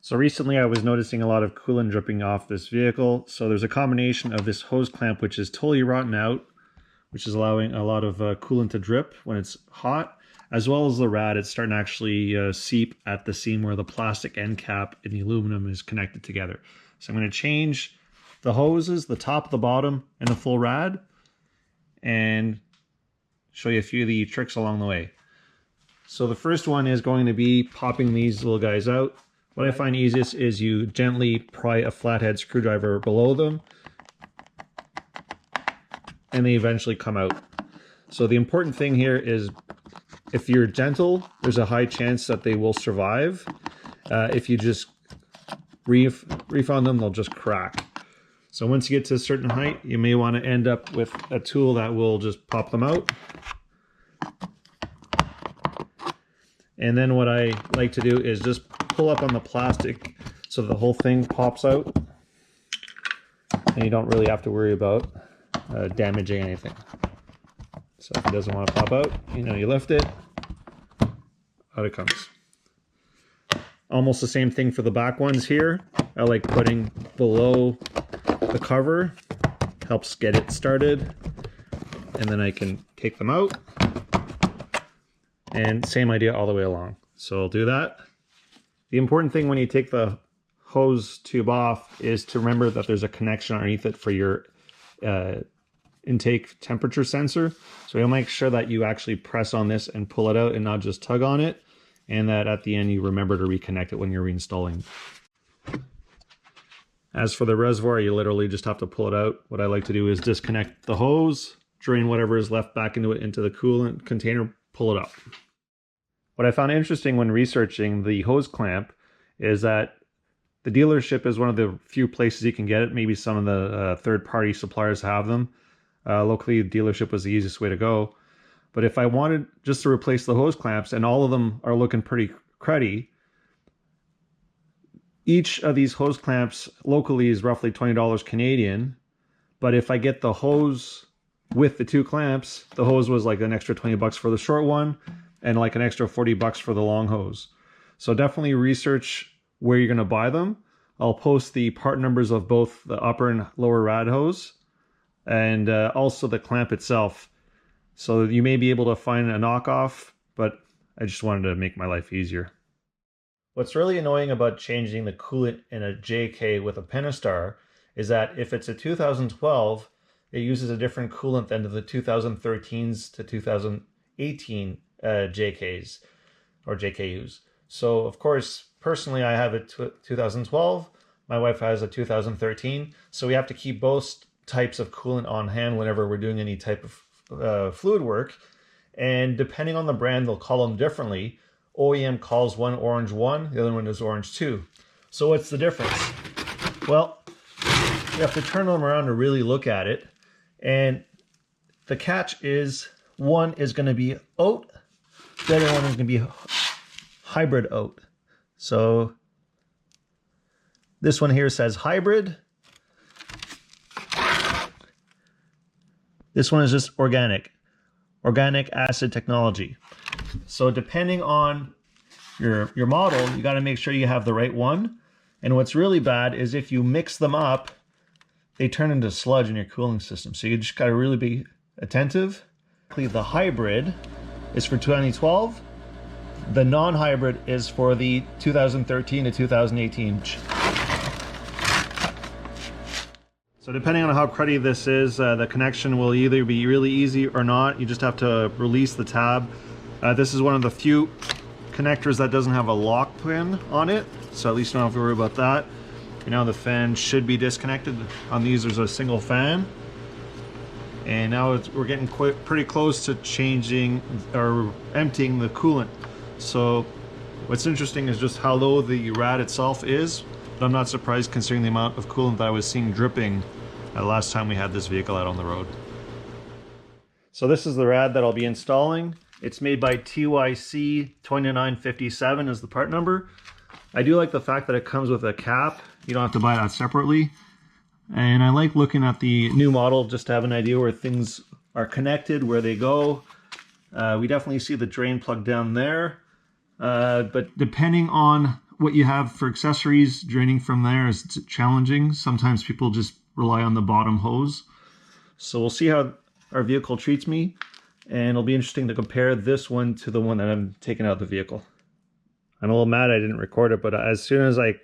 So recently I was noticing a lot of coolant dripping off this vehicle. So there's a combination of this hose clamp, which is totally rotten out, which is allowing a lot of coolant to drip when it's hot, as well as the rad. It's starting to actually seep at the seam where the plastic end cap and the aluminum is connected together. So I'm going to change the hoses, the top, the bottom, and the full rad, and show you a few of the tricks along the way. So the first one is going to be popping these little guys out. What I find easiest is you gently pry a flathead screwdriver below them, and they eventually come out. So the important thing here is if you're gentle, there's a high chance that they will survive. If you just reef on them, they'll just crack. So once you get to a certain height, you may want to end up with a tool that will just pop them out. And then what I like to do is just pull up on the plastic so the whole thing pops out, and you don't really have to worry about damaging anything. So if it doesn't want to pop out, you lift it, out it comes. Almost the same thing for the back ones here. I like putting below the cover, helps get it started, and then I can take them out. And same idea all the way along. So I'll do that. The important thing when you take the hose tube off is to remember that there's a connection underneath it for your intake temperature sensor. So you'll make sure that you actually press on this and pull it out and not just tug on it. And that at the end you remember to reconnect it when you're reinstalling. As for the reservoir, you literally just have to pull it out. What I like to do is disconnect the hose, drain whatever is left back into it into the coolant container, pull it up. What I found interesting when researching the hose clamp is that the dealership is one of the few places you can get it. Maybe some of the third-party suppliers have them. Locally, the dealership was the easiest way to go. But if I wanted just to replace the hose clamps, and all of them are looking pretty cruddy, each of these hose clamps locally is roughly $20 Canadian. But if I get the hose with the two clamps, the hose was like an extra 20 bucks for the short one and like an extra 40 bucks for the long hose. So definitely research where you're going to buy them. I'll post the part numbers of both the upper and lower rad hose, and also the clamp itself. So you may be able to find a knockoff, but I just wanted to make my life easier. What's really annoying about changing the coolant in a JK with a Pentastar is that if it's a 2012, it uses a different coolant than the 2013s to 2018 JKs or JKUs. So of course, personally, I have a 2012. My wife has a 2013. So we have to keep both types of coolant on hand whenever we're doing any type of fluid work. And depending on the brand, they'll call them differently. OEM calls one orange 1, the other one is orange 2. So what's the difference? Well, you have to turn them around to really look at it. And the catch is one is going to be OAT, the other one is going to be hybrid OAT. So this one here says hybrid. This one is just organic acid technology. So depending on your model, you got to make sure you have the right one. And what's really bad is if you mix them up, they turn into sludge in your cooling system. So you just got to really be attentive. The hybrid is for 2012. The non-hybrid is for the 2013 to 2018. So depending on how cruddy this is, the connection will either be really easy or not. You just have to release the tab. This is one of the few connectors that doesn't have a lock pin on it, so at least you don't have to worry about that. Now the fan should be disconnected. On these there's a single fan, and now we're getting pretty close to changing or emptying the coolant. So what's interesting is just how low the rad itself is, but I'm not surprised considering the amount of coolant that I was seeing dripping last time we had this vehicle out on the road. So this is the rad that I'll be installing. It's made by TYC 2957 is the part number. I do like the fact that it comes with a cap. You don't have to buy that separately. And I like looking at the new model just to have an idea where things are connected, where they go. We definitely see the drain plug down there. But depending on what you have for accessories draining from there is challenging. Sometimes people just rely on the bottom hose. So we'll see how our vehicle treats me, and it'll be interesting to compare this one to the one that I'm taking out of the vehicle. I'm a little mad I didn't record it, but as soon as I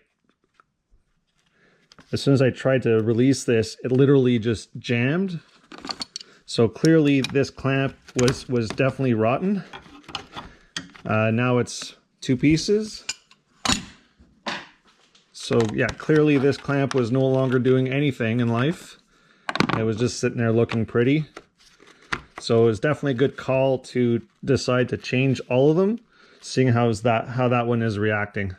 tried to release this, it literally just jammed. So clearly this clamp was definitely rotten. Now it's 2 pieces. So yeah, clearly this clamp was no longer doing anything in life. It was just sitting there looking pretty. So it was definitely a good call to decide to change all of them, seeing how that one is reacting.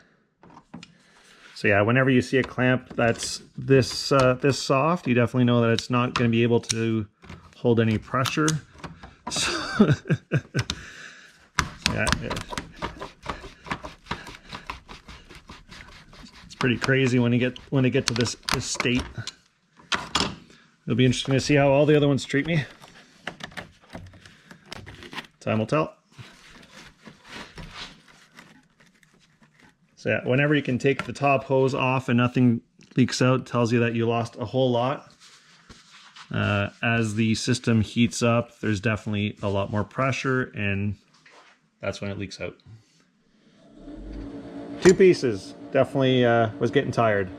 So yeah, whenever you see a clamp that's this soft, you definitely know that it's not going to be able to hold any pressure. So yeah, it's pretty crazy when you get to this state. It'll be interesting to see how all the other ones treat me. Time will tell. So yeah, whenever you can take the top hose off and nothing leaks out, tells you that you lost a whole lot. As the system heats up, there's definitely a lot more pressure, and that's when it leaks out. 2 pieces. Definitely was getting tired.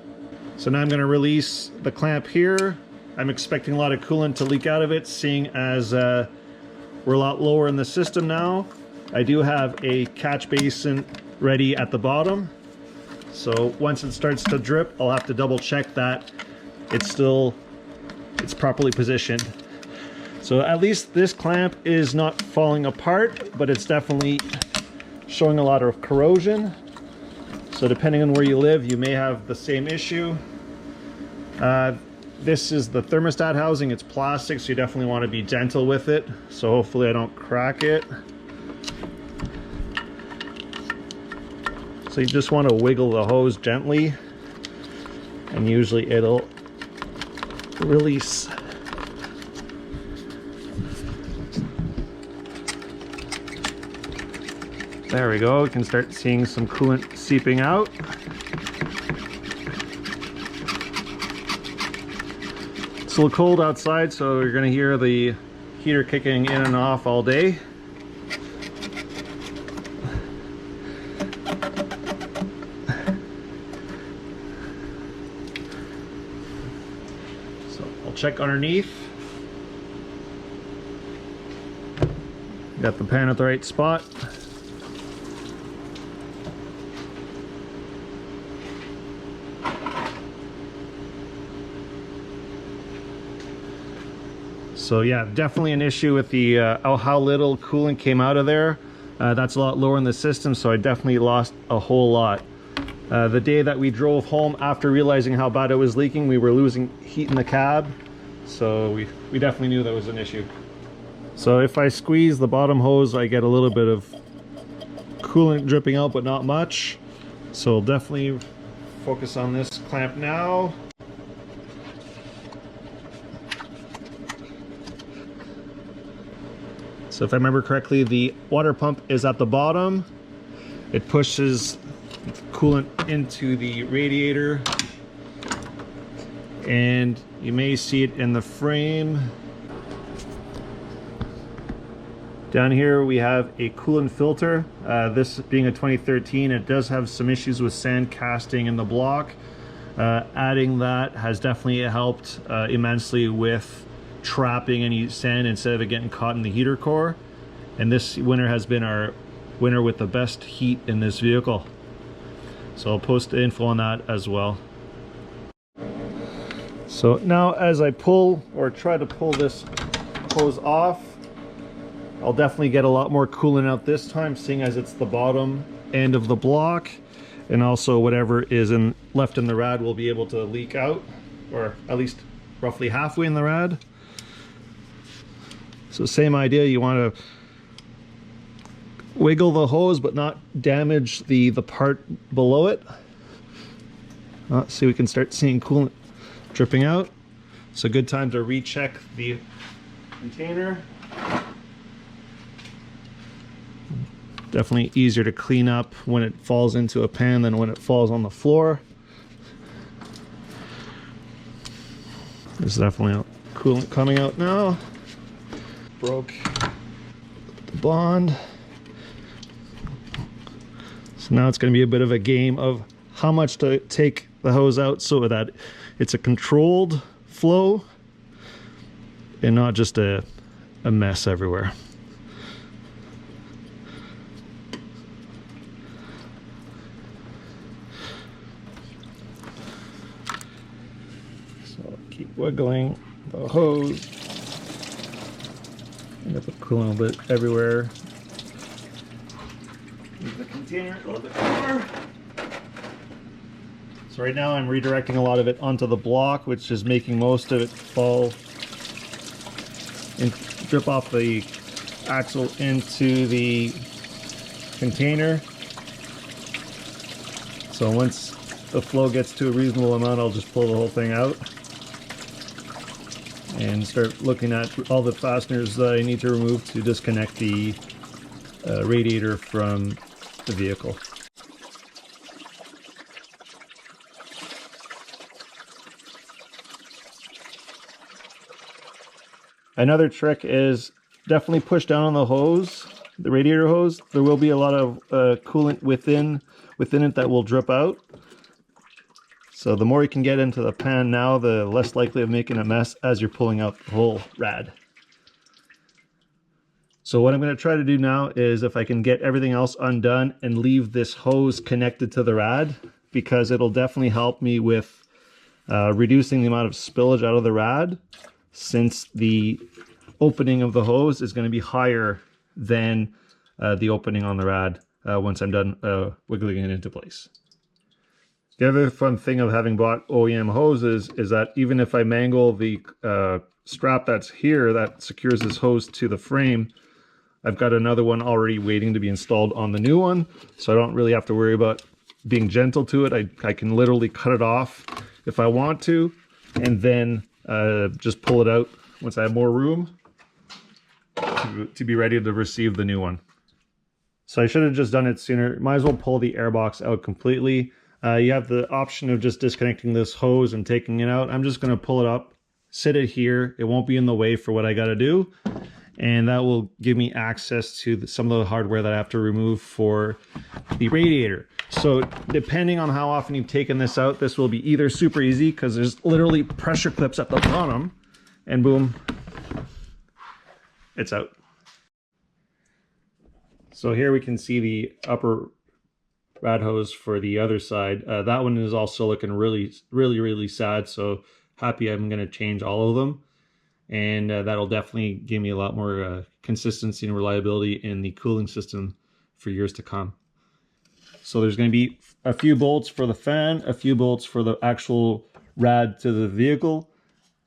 So now I'm going to release the clamp here. I'm expecting a lot of coolant to leak out of it, seeing as we're a lot lower in the system now. I do have a catch basin ready at the bottom. So once it starts to drip, I'll have to double check that it's properly positioned. So at least this clamp is not falling apart, but it's definitely showing a lot of corrosion. So depending on where you live, you may have the same issue. This is the thermostat housing. It's plastic, so you definitely want to be gentle with it. So hopefully I don't crack it. So you just want to wiggle the hose gently, and usually it'll release. There we go. You can start seeing some coolant seeping out. It's a little cold outside, so you're going to hear the heater kicking in and off all day. So I'll check underneath. Got the pan at the right spot. So yeah, definitely an issue with the how little coolant came out of there. That's a lot lower in the system, so I definitely lost a whole lot. The day that we drove home after realizing how bad it was leaking, we were losing heat in the cab. So we definitely knew that was an issue. So if I squeeze the bottom hose, I get a little bit of coolant dripping out, but not much. So I'll definitely focus on this clamp now. So if I remember correctly, the water pump is at the bottom. It pushes coolant into the radiator, and you may see it in the frame. Down here we have a coolant filter. This being a 2013, it does have some issues with sand casting in the block. Adding that has definitely helped immensely with trapping any sand instead of it getting caught in the heater core. And this winter has been our winter with the best heat in this vehicle. So I'll post the info on that as well. So now as I pull or try to pull this hose off, I'll definitely get a lot more coolant out this time, seeing as it's the bottom end of the block, and also whatever is left in the rad will be able to leak out, or at least roughly halfway in the rad. So same idea, you want to wiggle the hose but not damage the part below it. See, we can start seeing coolant dripping out. It's a good time to recheck the container. Definitely easier to clean up when it falls into a pan than when it falls on the floor. There's definitely coolant coming out now. Broke the bond. So now it's going to be a bit of a game of how much to take the hose out so that it's a controlled flow and not just a mess everywhere. So keep wiggling the hose. End up with coolant a little bit everywhere. Move the container a little bit more. So right now I'm redirecting a lot of it onto the block, which is making most of it fall and drip off the axle into the container. So once the flow gets to a reasonable amount, I'll just pull the whole thing out and start looking at all the fasteners that I need to remove to disconnect the radiator from the vehicle. Another trick is definitely push down on the hose, the radiator hose. There will be a lot of coolant within it that will drip out. So the more you can get into the pan now, the less likely of making a mess as you're pulling out the whole rad. So what I'm going to try to do now is if I can get everything else undone and leave this hose connected to the rad, because it'll definitely help me with reducing the amount of spillage out of the rad, since the opening of the hose is going to be higher than the opening on the rad once I'm done wiggling it into place. The other fun thing of having bought OEM hoses is that even if I mangle the strap that's here that secures this hose to the frame, I've got another one already waiting to be installed on the new one, so I don't really have to worry about being gentle to it. I can literally cut it off if I want to, and then just pull it out once I have more room to be ready to receive the new one. So I should have just done it sooner. Might as well pull the airbox out completely. You have the option of just disconnecting this hose and taking it out. I'm just going to pull it up, sit it here. It won't be in the way for what I got to do. And that will give me access to some of the hardware that I have to remove for the radiator. So depending on how often you've taken this out, this will be either super easy because there's literally pressure clips at the bottom, and boom, it's out. So here we can see the upper rad hose for the other side. That one is also looking really sad, so happy I'm going to change all of them. And that'll definitely give me a lot more consistency and reliability in the cooling system for years to come. So there's going to be a few bolts for the fan, a few bolts for the actual rad to the vehicle.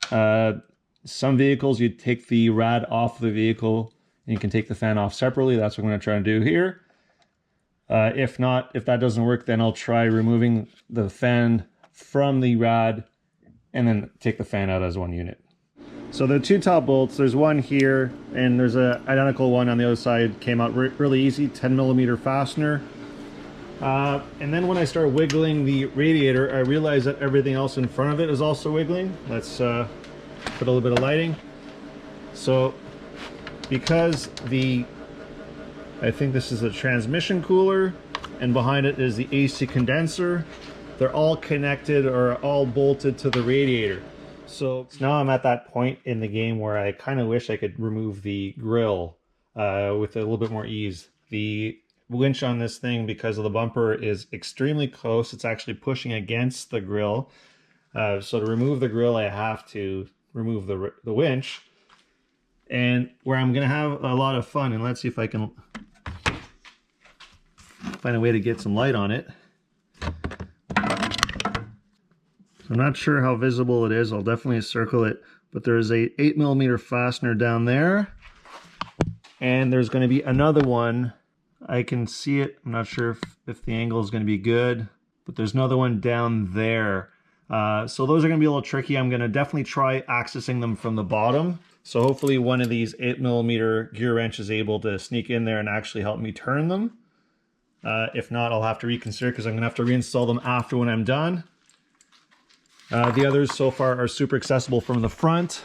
Some vehicles you take the rad off the vehicle and you can take the fan off separately. That's what I'm going to try and do here. If that doesn't work, then I'll try removing the fan from the rad and then take the fan out as one unit. So the two top bolts, there's one here and there's an identical one on the other side. Came out really easy, 10mm fastener. And then when I start wiggling the radiator, I realized that everything else in front of it is also wiggling. Let's put a little bit of lighting. So because I think this is a transmission cooler and behind it is the AC condenser, they're all connected or all bolted to the radiator. So now I'm at that point in the game where I kind of wish I could remove the grill with a little bit more ease. The winch on this thing, because of the bumper, is extremely close. It's actually pushing against the grill. So to remove the grill, I have to remove the winch. And where I'm going to have a lot of fun, and let's see if I can find a way to get some light on it. I'm not sure how visible it is. I'll definitely circle it, but there's a 8mm fastener down there, and there's going to be another one. I can see it. I'm not sure if the angle is going to be good, but there's another one down there. So those are going to be a little tricky. I'm going to definitely try accessing them from the bottom So hopefully one of these 8mm gear wrench is able to sneak in there and actually help me turn them. If not, I'll have to reconsider because I'm going to have to reinstall them after when I'm done. The others so far are super accessible from the front.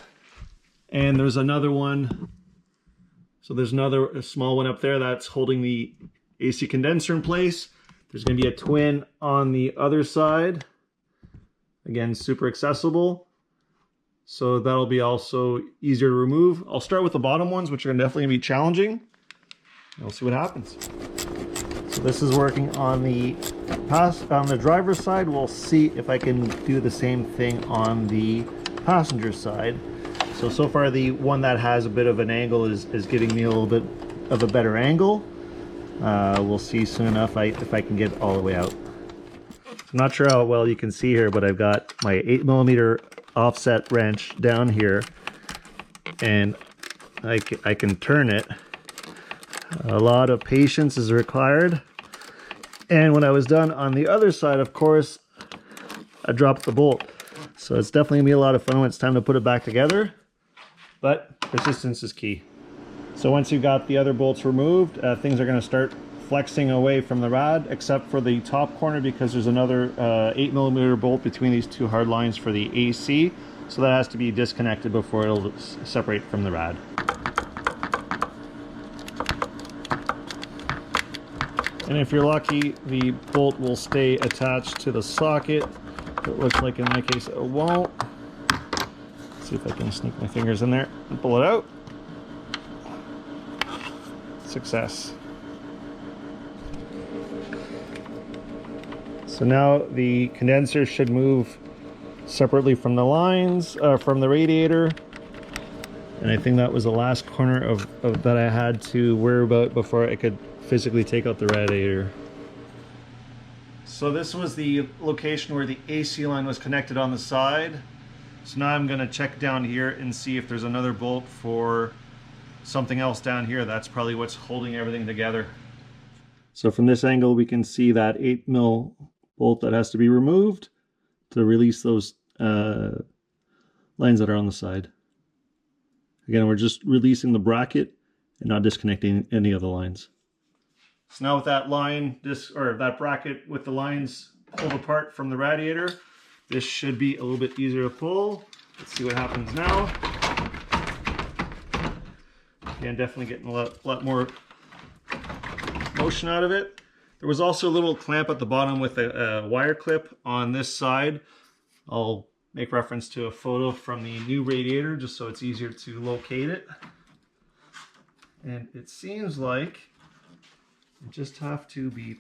And there's another one. So there's another small one up there that's holding the AC condenser in place. There's going to be a twin on the other side. Again, super accessible. So that'll be also easier to remove. I'll start with the bottom ones, which are definitely going to be challenging. We'll see what happens. So this is working on the driver's side. We'll see if I can do the same thing on the passenger side. So far the one that has a bit of an angle is giving me a little bit of a better angle. We'll see soon enough if I can get it all the way out. I'm not sure how well you can see here, but I've got my 8mm offset wrench down here, and I can turn it. A lot of patience is required. And when I was done on the other side, of course, I dropped the bolt. So it's definitely gonna be a lot of fun when it's time to put it back together, but persistence is key. So once you've got the other bolts removed, things are gonna start flexing away from the rad, except for the top corner because there's another 8mm bolt between these two hard lines for the AC. So that has to be disconnected before it'll separate from the rad. And if you're lucky, the bolt will stay attached to the socket. It looks like in my case it won't. Let's see if I can sneak my fingers in there and pull it out. Success. So now the condenser should move separately from the lines, from the radiator. And I think that was the last corner of that I had to worry about before I could physically take out the radiator. So this was the location where the AC line was connected on the side. So now I'm going to check down here and see if there's another bolt for something else down here. That's probably what's holding everything together. So from this angle we can see that 8mm bolt that has to be removed to release those lines that are on the side. Again, we're just releasing the bracket and not disconnecting any of the lines. So now with that line, that bracket with the lines pulled apart from the radiator, this should be a little bit easier to pull. Let's see what happens now. Again, definitely getting a lot more motion out of it. There was also a little clamp at the bottom with a wire clip on this side. I'll make reference to a photo from the new radiator just so it's easier to locate it. And it seems like you just have to be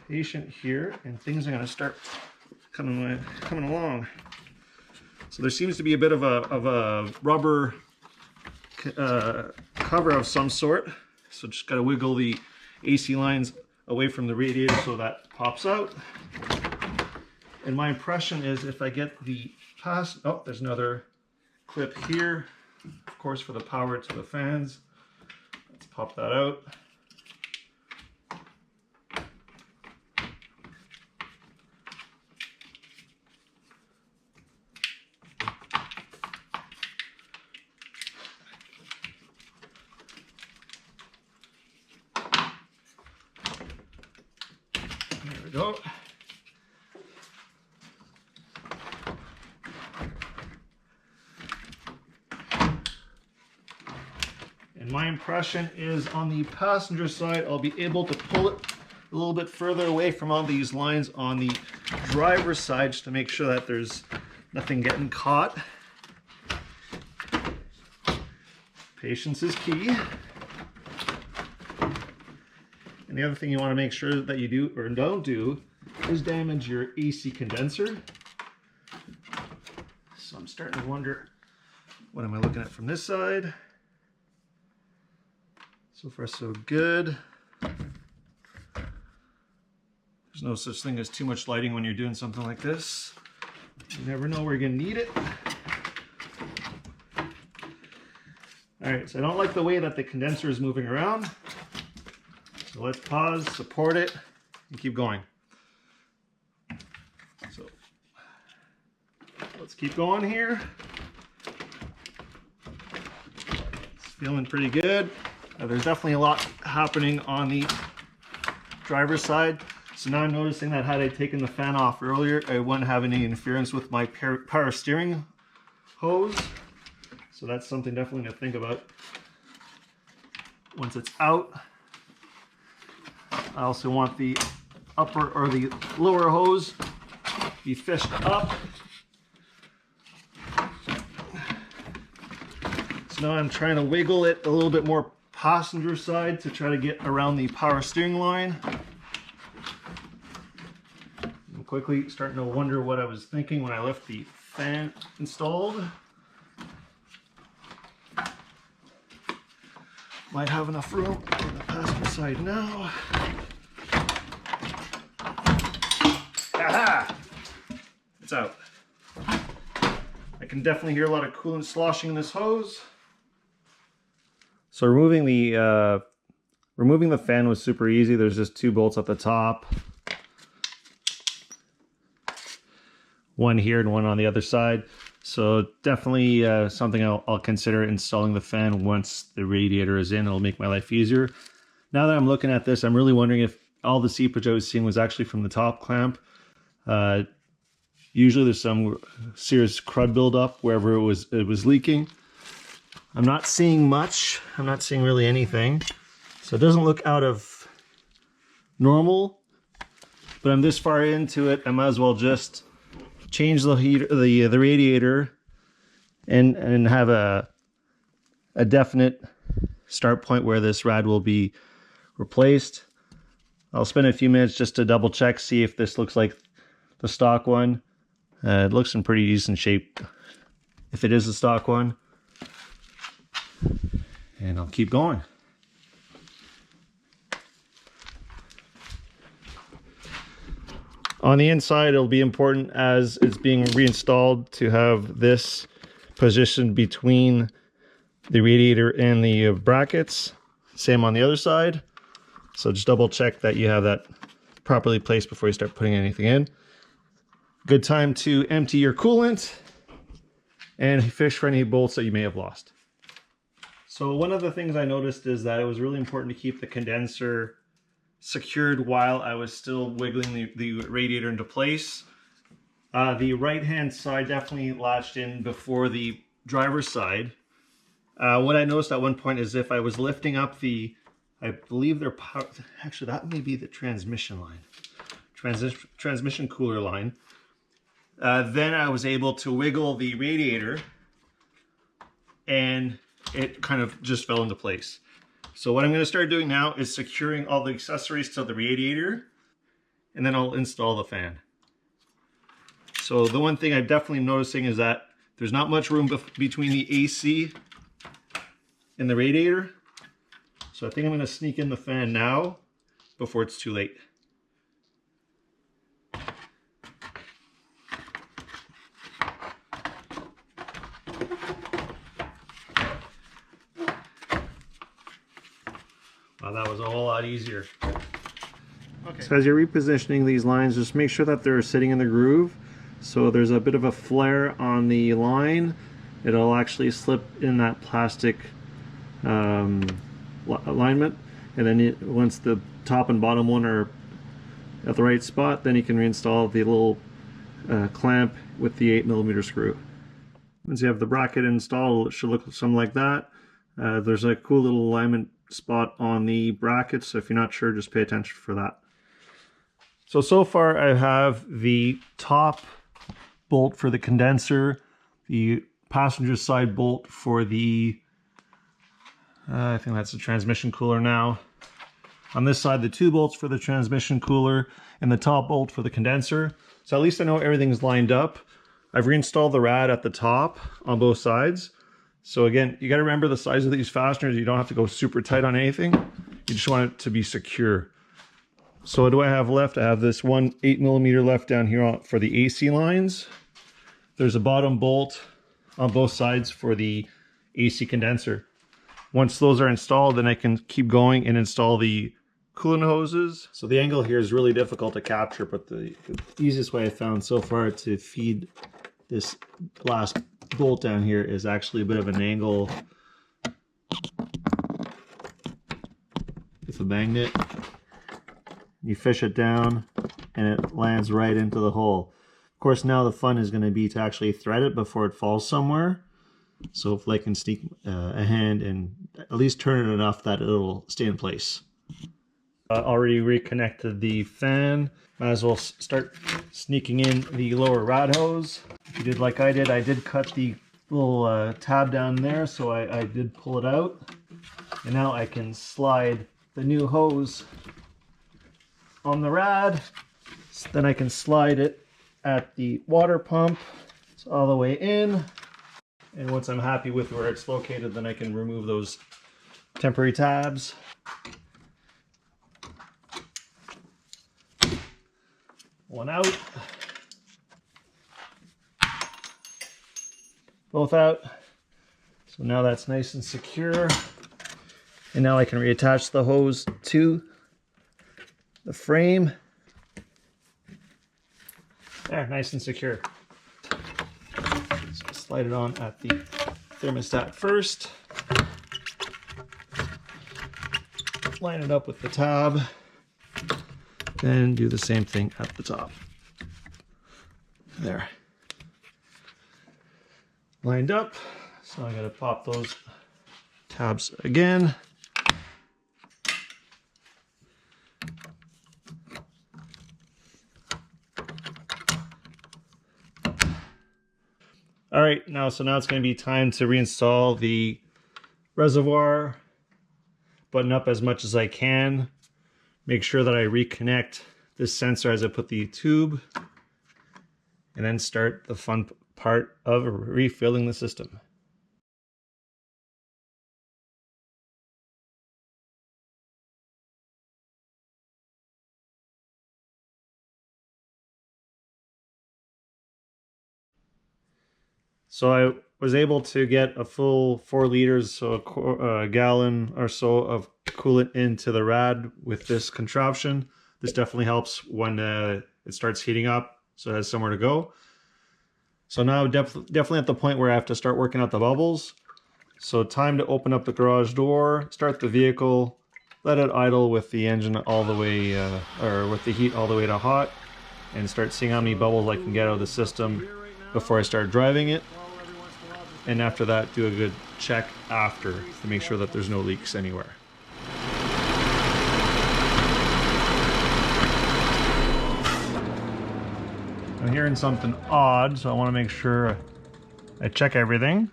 patient here and things are going to start coming along. So there seems to be a bit of a rubber cover of some sort. So just got to wiggle the AC lines away from the radiator so that pops out. And my impression is if I get the oh, there's another clip here, of course, for the power to the fans. Let's pop that out. There we go. And my impression is on the passenger side, I'll be able to pull it a little bit further away from all these lines on the driver's side just to make sure that there's nothing getting caught. Patience is key. And the other thing you want to make sure that you do or don't do is damage your AC condenser. So I'm starting to wonder, what am I looking at from this side? So far so good. There's no such thing as too much lighting when you're doing something like this. You never know where you're going to need it. Alright, so I don't like the way that the condenser is moving around. So let's pause, support it, and keep going. So Let's keep going here. It's feeling pretty good. There's definitely a lot happening on the driver's side. So now I'm noticing that had I taken the fan off earlier, I wouldn't have any interference with my power steering hose. So that's something definitely to think about. Once it's out, I also want the upper or the lower hose to be fished up. So now I'm trying to wiggle it a little bit more passenger side to try to get around the power steering line. I'm quickly starting to wonder what I was thinking when I left the fan installed. Might have enough room on the passenger side now. Aha! It's out. I can definitely hear a lot of coolant sloshing in this hose. So removing the fan was super easy. There's just 2 bolts at the top. One here and one on the other side. So definitely something I'll consider installing the fan once the radiator is in. It'll make my life easier. Now that I'm looking at this, I'm really wondering if all the seepage I was seeing was actually from the top clamp. Usually there's some serious crud buildup wherever it was leaking. I'm not seeing much. I'm not seeing really anything. So it doesn't look out of normal, but I'm this far into it, I might as well just change the radiator and have a definite start point where this rad will be replaced. I'll spend a few minutes just to double check, see if this looks like the stock one. It looks in pretty decent shape if it is the stock one. And I'll keep going. On the inside, it'll be important as it's being reinstalled to have this positioned between the radiator and the brackets. Same on the other side. So just double check that you have that properly placed before you start putting anything in. Good time to empty your coolant and fish for any bolts that you may have lost. So one of the things I noticed is that it was really important to keep the condenser secured while I was still wiggling the radiator into place. The right hand side definitely latched in before the driver's side. What I noticed at one point is if I was lifting up the, I believe they're power, actually that may be the transmission line, transmission cooler line. Then I was able to wiggle the radiator and it kind of just fell into place. So what I'm going to start doing now is securing all the accessories to the radiator, and then I'll install the fan. So the one thing I'm definitely noticing is that there's not much room between the AC and the radiator. So I think I'm going to sneak in the fan now before it's too late. Wow, that was a whole lot easier. Okay. So as you're repositioning these lines, just make sure that they're sitting in the groove. So there's a bit of a flare on the line. It'll actually slip in that plastic alignment. And then once the top and bottom one are at the right spot, then you can reinstall the little clamp with the 8mm screw. Once you have the bracket installed, it should look something like that. There's a cool little alignment spot on the bracket, so if you're not sure, just pay attention for that. So far I have the top bolt for the condenser, the passenger side bolt for the I think that's the transmission cooler now. On this side, the 2 bolts for the transmission cooler and the top bolt for the condenser. So at least I know everything's lined up. I've reinstalled the rad at the top on both sides. So again, you got to remember the size of these fasteners. You don't have to go super tight on anything. You just want it to be secure. So what do I have left? I have this one 8mm left down here for the AC lines. There's a bottom bolt on both sides for the AC condenser. Once those are installed, then I can keep going and install the coolant hoses. So the angle here is really difficult to capture, but the easiest way I found so far to feed this last bolt down here is actually a bit of an angle with a magnet. You fish it down and it lands right into the hole. Of course, now the fun is going to be to actually thread it before it falls somewhere. So if I can sneak a hand and at least turn it enough that it'll stay in place. Already reconnected the fan. Might as well start sneaking in the lower rad hose. If you did like I did cut the little tab down there, so I did pull it out. And now I can slide the new hose on the rad. Then I can slide it at the water pump. It's all the way in. And once I'm happy with where it's located, then I can remove those temporary tabs. One out. Both out. So now that's nice and secure. And now I can reattach the hose to the frame. There, nice and secure. So slide it on at the thermostat first. Line it up with the tab. Then do the same thing at the top. There. Lined up. So I gotta pop those tabs again. All right, now it's going to be time to reinstall the reservoir, button up as much as I can, make sure that I reconnect this sensor as I put the tube, and then start the fun part of refilling the system. So I was able to get a full 4 liters, so a gallon or so of coolant into the rad with this contraption. This definitely helps when it starts heating up, so it has somewhere to go. So now definitely at the point where I have to start working out the bubbles. So time to open up the garage door, start the vehicle, let it idle with the engine all the way, or with the heat all the way to hot, and start seeing how many bubbles I can get out of the system before I start driving it. And after that, do a good check after to make sure that there's no leaks anywhere. I'm hearing something odd, so I want to make sure I check everything.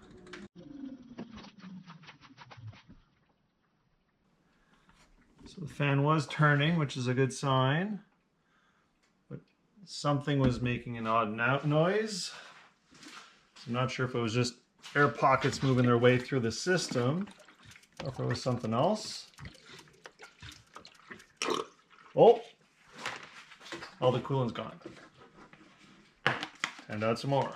So the fan was turning, which is a good sign. But something was making an odd noise. So I'm not sure if it was just air pockets moving their way through the system, or if it was something else. Oh! All the coolant's gone. And out some more.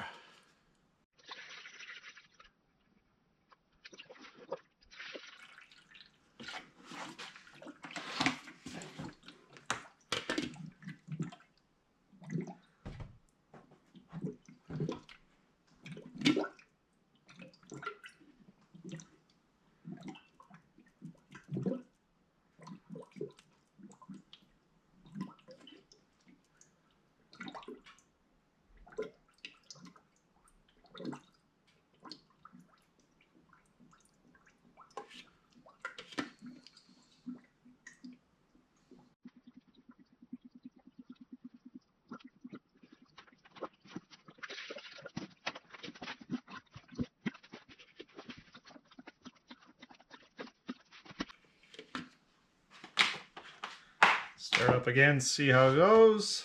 Start up again, see how it goes.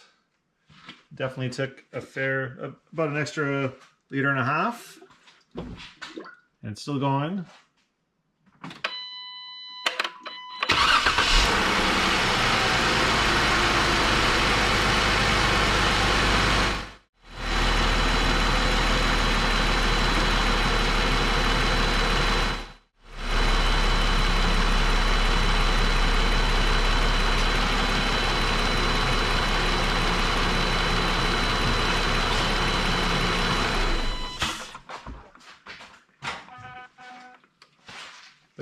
Definitely took about an extra 1.5 liters. And it's still going.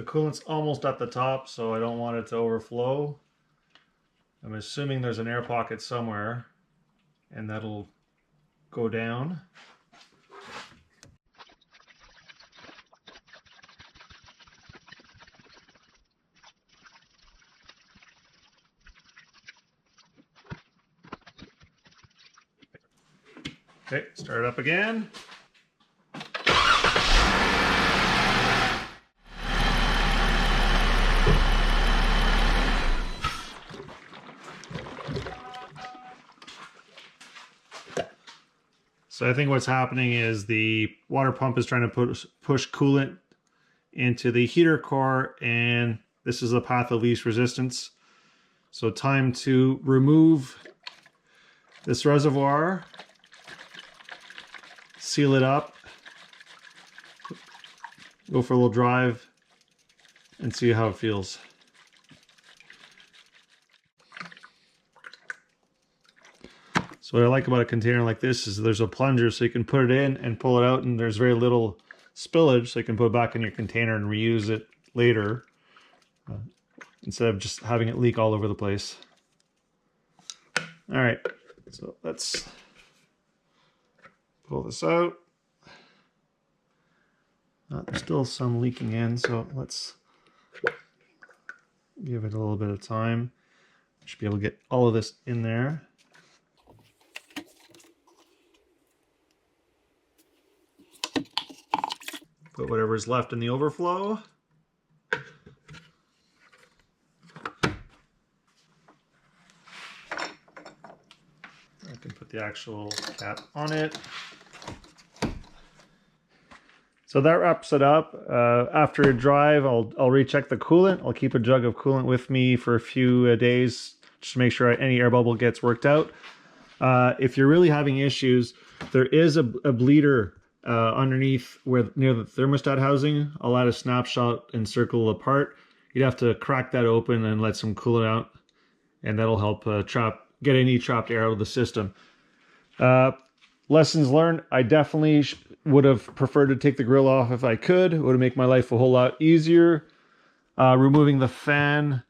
coolant's almost at the top, so I don't want it to overflow. I'm assuming there's an air pocket somewhere, and that'll go down. Okay, start it up again. So I think what's happening is the water pump is trying to push coolant into the heater core, and this is the path of least resistance. So time to remove this reservoir, seal it up, go for a little drive, and see how it feels. So what I like about a container like this is there's a plunger, so you can put it in and pull it out, and there's very little spillage, so you can put it back in your container and reuse it later instead of just having it leak all over the place. All right, so let's pull this out. There's still some leaking in, so let's give it a little bit of time. Should be able to get all of this in there. Put whatever's left in the overflow. I can put the actual cap on it. So that wraps it up. After a drive, I'll recheck the coolant. I'll keep a jug of coolant with me for a few days just to make sure any air bubble gets worked out. If you're really having issues, there is a bleeder underneath near the thermostat housing. I'll add a snapshot and circle the part. You'd have to crack that open and let some coolant out, and that'll help get any trapped air out of the system. Lessons learned: I definitely would have preferred to take the grill off if I could. It would have made my life a whole lot easier. Removing the fan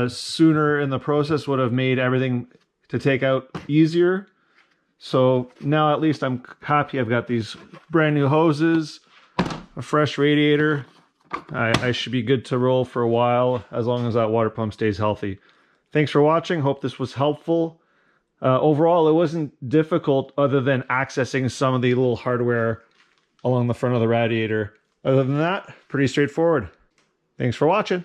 sooner in the process would have made everything to take out easier. So now at least I'm happy I've got these brand new hoses, a fresh radiator. I should be good to roll for a while as long as that water pump stays healthy. Thanks for watching. Hope this was helpful. Overall, it wasn't difficult other than accessing some of the little hardware along the front of the radiator. Other than that, pretty straightforward. Thanks for watching.